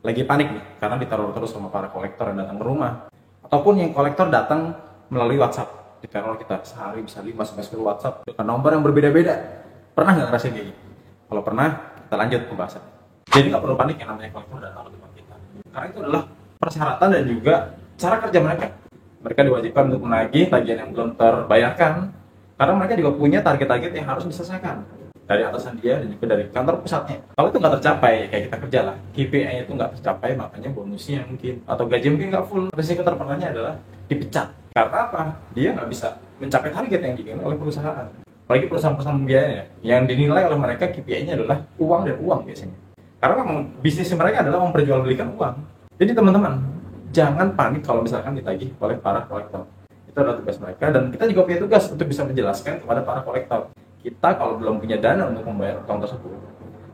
lagi panik nih karena diteror terus sama para kolektor yang datang ke rumah, ataupun yang kolektor datang melalui WhatsApp, diteror kita sehari bisa 5 sampai 10 WhatsApp dengan nomor yang berbeda-beda. Pernah nggak ngerasain kayak gitu? Kalau pernah, kita lanjut pembahasan. Jadi nggak perlu panik yang namanya kolektor datang ke tempat kita, karena itu adalah persyaratan dan juga cara kerja mereka. Mereka diwajibkan untuk menagih tagihan yang belum terbayarkan, karena mereka juga punya target-target yang harus diselesaikan dari atasan dia dan juga dari kantor pusatnya. Kalau itu nggak tercapai, kayak kita kerja lah, KPI itu nggak tercapai, makanya bonusnya mungkin atau gaji mungkin nggak full. Risiko terparahnya adalah dipecat. Karena apa? Dia nggak bisa mencapai target yang diinginkan oleh perusahaan. Apalagi perusahaan-perusahaan biayanya yang dinilai oleh mereka KPI-nya adalah uang dan uang biasanya. Karena memang bisnis mereka adalah memperjualbelikan uang. Jadi teman-teman, jangan panik kalau misalkan ditagih oleh para kolektor. Itu adalah tugas mereka, dan kita juga punya tugas untuk bisa menjelaskan kepada para kolektor. Kita kalau belum punya dana untuk membayar utang tersebut,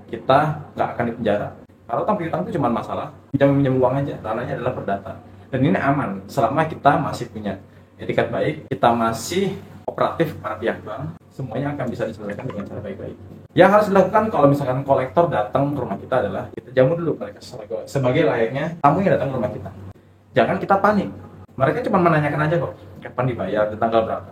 kita nggak akan dipenjara. Kalau utang piutang itu cuma masalah pinjam uang aja, ranahnya adalah perdata. Dan ini aman selama kita masih punya etikat baik, kita masih kooperatif kepada pihak bank, semuanya akan bisa diselesaikan dengan cara baik-baik. Yang harus dilakukan kalau misalkan kolektor datang ke rumah kita adalah kita jamu dulu mereka sebagai layaknya tamu yang datang ke rumah kita. Jangan kita panik. Mereka cuma menanyakan aja kok, kapan dibayar, di tanggal berapa.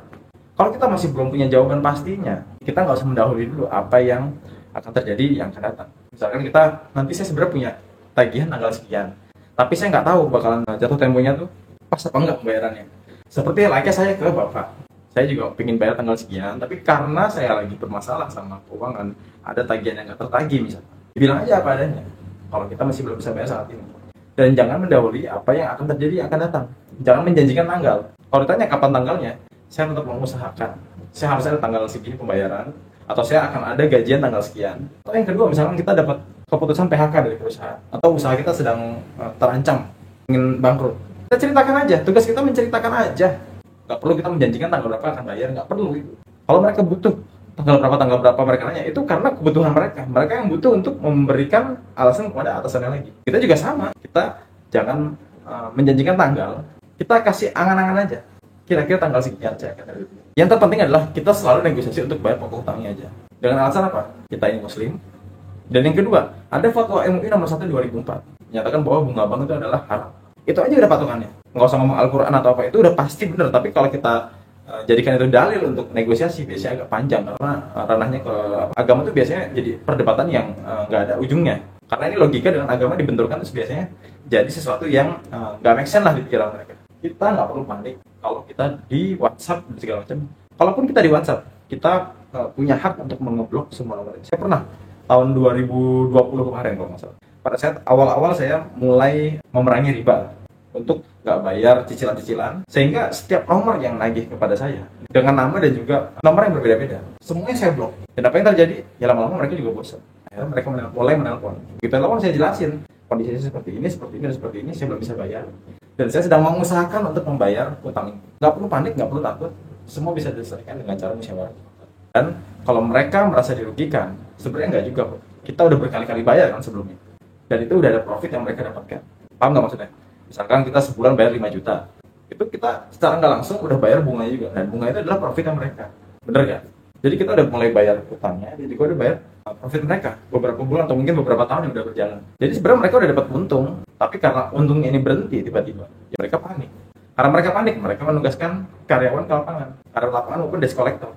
Kalau kita masih belum punya jawaban pastinya, kita nggak usah mendahului dulu apa yang akan terjadi yang akan datang. Misalkan kita, nanti saya sebenarnya punya tagihan tanggal sekian, tapi saya nggak tahu bakalan jatuh temponya tuh pas apa enggak pembayarannya. Seperti layaknya saya ke Bapak. Saya juga pengen bayar tanggal sekian, tapi karena saya lagi bermasalah sama keuangan, ada tagihan yang nggak tertagih misalnya. Bilang aja apa adanya, kalau kita masih belum bisa bayar saat ini. Dan jangan mendahului apa yang akan terjadi yang akan datang. Jangan menjanjikan tanggal. Kalau ditanya kapan tanggalnya, saya tetap mengusahakan. Saya harus ada tanggal segini pembayaran, atau saya akan ada gajian tanggal sekian. Atau yang kedua, misalkan kita dapat keputusan PHK dari perusahaan, atau usaha kita sedang terancam, ingin bangkrut. Kita ceritakan aja, tugas kita menceritakan aja. Nggak perlu kita menjanjikan tanggal berapa akan bayar, nggak perlu itu. Kalau mereka butuh tanggal berapa mereka nanya, itu karena kebutuhan mereka. Mereka yang butuh untuk memberikan alasan kepada atasannya lagi. Kita juga sama, kita jangan menjanjikan tanggal, kita kasih angan-angan aja. Kira-kira tanggal sekian saya akan ada. Yang terpenting adalah kita selalu negosiasi untuk bayar pokok utangnya aja. Dengan alasan apa? Kita ini muslim. Dan yang kedua, ada fatwa MUI nomor 1 2004 menyatakan bahwa bunga bank itu adalah haram. Itu aja udah patokannya. Nggak usah ngomong Al-Quran atau apa, itu udah pasti benar. Tapi kalau kita jadikan itu dalil untuk negosiasi, biasanya agak panjang karena ranahnya ke agama itu biasanya jadi perdebatan yang nggak ada ujungnya. Karena ini logika dengan agama dibenturkan terus biasanya jadi sesuatu yang nggak make sense lah di pikiran mereka. Kita nggak perlu panik kalau kita di WhatsApp dan segala macam. Kalaupun kita di WhatsApp, kita punya hak untuk mengeblok semua nomor. Saya pernah tahun 2020 kemarin kalau nggak salah. Pada saat awal-awal saya mulai memerangi riba untuk nggak bayar cicilan-cicilan, sehingga setiap nomor yang nagih kepada saya dengan nama dan juga nomor yang berbeda-beda, semuanya saya blok. Dan apa yang terjadi? Ya lama-lama mereka juga bosan. Akhirnya mereka mulai menelpon. Kita telepon, saya jelasin kondisinya seperti ini, saya belum bisa bayar. Dan saya sedang mengusahakan untuk membayar utang ini. Nggak perlu panik, nggak perlu takut. Semua bisa diselesaikan dengan cara musyawarah. Dan kalau mereka merasa dirugikan, sebenarnya nggak juga. Kita udah berkali-kali bayar kan sebelumnya. Dan itu udah ada profit yang mereka dapatkan. Paham nggak maksudnya? Misalkan kita sebulan bayar 5 juta. Itu kita secara nggak langsung udah bayar bunganya juga. Dan bunga itu adalah profit yang mereka. Bener nggak? Jadi kita udah mulai bayar utangnya, dan juga udah bayar profit mereka beberapa bulan atau mungkin beberapa tahun yang udah berjalan. Jadi sebenarnya mereka udah dapat untung, tapi karena untungnya ini berhenti tiba-tiba, ya mereka panik. Karena mereka panik, mereka menugaskan karyawan ke lapangan, karyawan lapangan maupun desk collector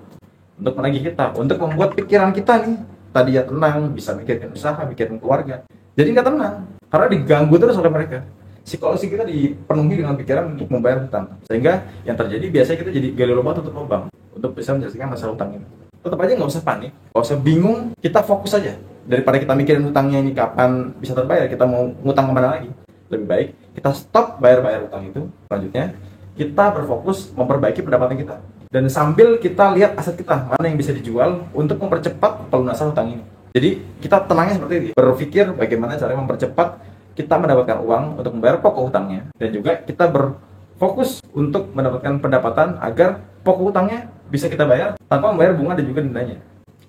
untuk menagih kita, untuk membuat pikiran kita nih tadi ya tenang, bisa mikirin usaha, mikirin keluarga. Jadi nggak tenang, karena diganggu terus oleh mereka. Psikologi kita dipenuhi dengan pikiran untuk membayar hutang, sehingga yang terjadi biasanya kita jadi gali lubang tutup lubang untuk bisa menyelesaikan masalah hutang ini. Tetap aja nggak usah panik, nggak usah bingung, kita fokus aja. Daripada kita mikirin hutangnya ini kapan bisa terbayar, kita mau ngutang kemana lagi, lebih baik kita stop bayar hutang itu. Selanjutnya kita berfokus memperbaiki pendapatan kita, dan sambil kita lihat aset kita mana yang bisa dijual untuk mempercepat pelunasan hutang ini. Jadi kita tenangnya seperti ini, berpikir bagaimana cara mempercepat kita mendapatkan uang untuk membayar pokok hutangnya, dan juga kita berfokus untuk mendapatkan pendapatan agar pokok hutangnya bisa kita bayar tanpa membayar bunga dan juga dendanya.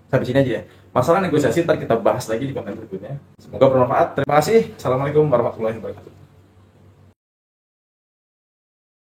Sampai sini aja ya. Masalah negosiasi ntar kita bahas lagi di konten berikutnya. Semoga bermanfaat. Terima kasih. Assalamualaikum warahmatullahi wabarakatuh.